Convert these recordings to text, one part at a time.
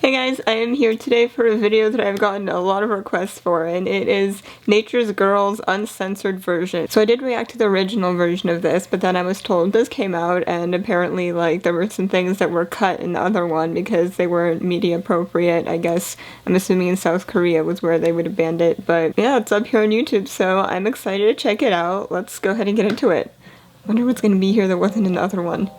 Hey guys, I am here today for a video that I've gotten a lot of requests for, and it is Nature's Girls uncensored version. So I did react to the original version of this, but then I was told this came out and apparently there were some things that were cut in the other one because they weren't media appropriate. I guess I'm assuming in South Korea was where they would have banned it, but yeah, it's up here on YouTube, so I'm excited to check it out. Let's go ahead and get into it. I wonder what's gonna be here that wasn't in the other one.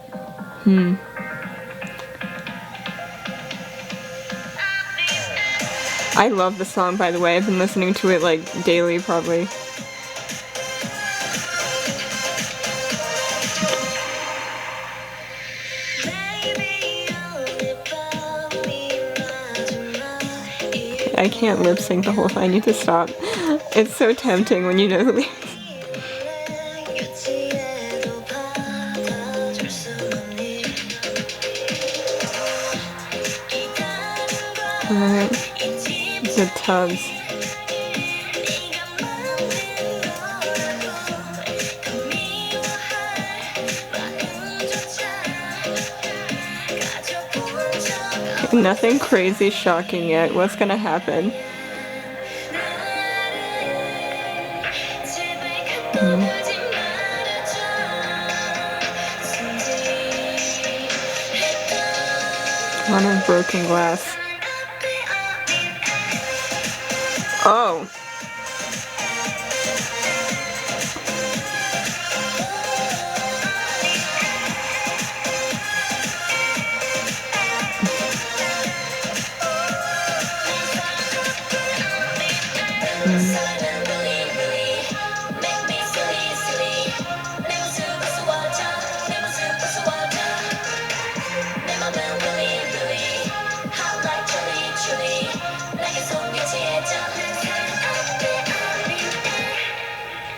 I love the song, by the way. I've been listening to it like daily, probably. I can't lip sync the whole thing. I need to stop. It's so tempting when you know the lyrics. Alright. The tubs. Nothing crazy shocking yet. What's gonna happen? A lot of broken glass. Oh.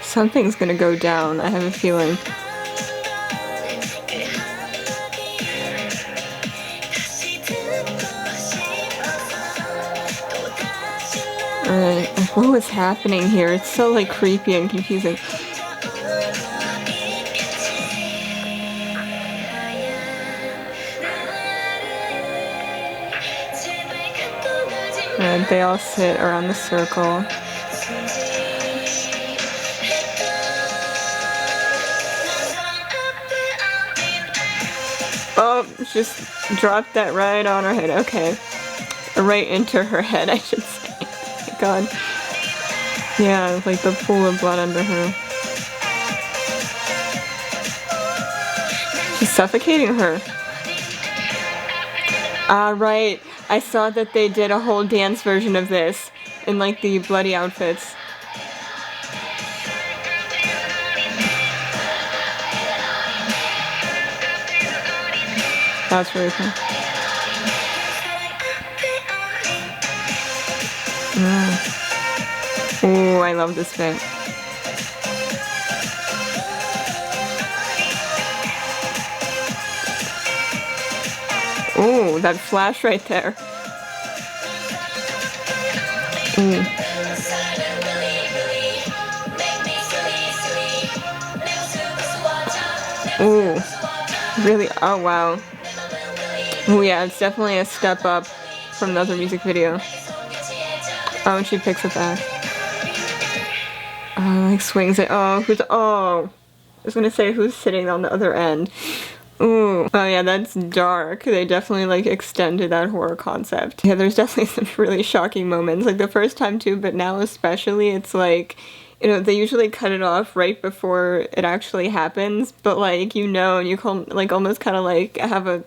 Something's gonna go down, I have a feeling. Alright, what was happening here? It's so like creepy and confusing. And they all sit around the circle. Oh, just dropped that right on her head. Okay. Right into her head, I should say. Oh my god. Yeah, like the pool of blood under her. She's suffocating her. Ah, right. I saw that they did a whole dance version of this in like the bloody outfits. That's really cool. Oh, I love this bit. Oh, that flash right there. Ooh, really? Oh, wow. Oh, yeah, it's definitely a step up from the other music video. Oh, and she picks it back. Oh, like swings it. Oh, I was gonna say who's sitting on the other end. Ooh. Oh yeah, that's dark. They definitely like extended that horror concept. Yeah, there's definitely some really shocking moments. Like the first time too, but now especially it's like, you know, they usually cut it off right before it actually happens, but like, you know, and you can like almost kind of like have a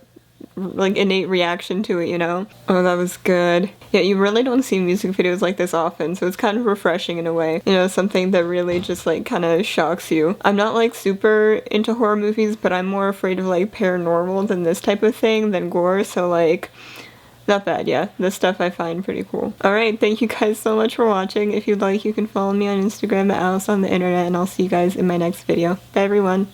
like innate reaction to it, you know? Oh, that was good. Yeah, you really don't see music videos like this often, so it's kind of refreshing in a way. You know, something that really just like kind of shocks you. I'm not like super into horror movies, but I'm more afraid of like paranormal than this type of thing, than gore, so like, not bad, yeah. This stuff I find pretty cool. Alright, thank you guys so much for watching. If you'd like, you can follow me on Instagram at Alice on the Internet, and I'll see you guys in my next video. Bye everyone!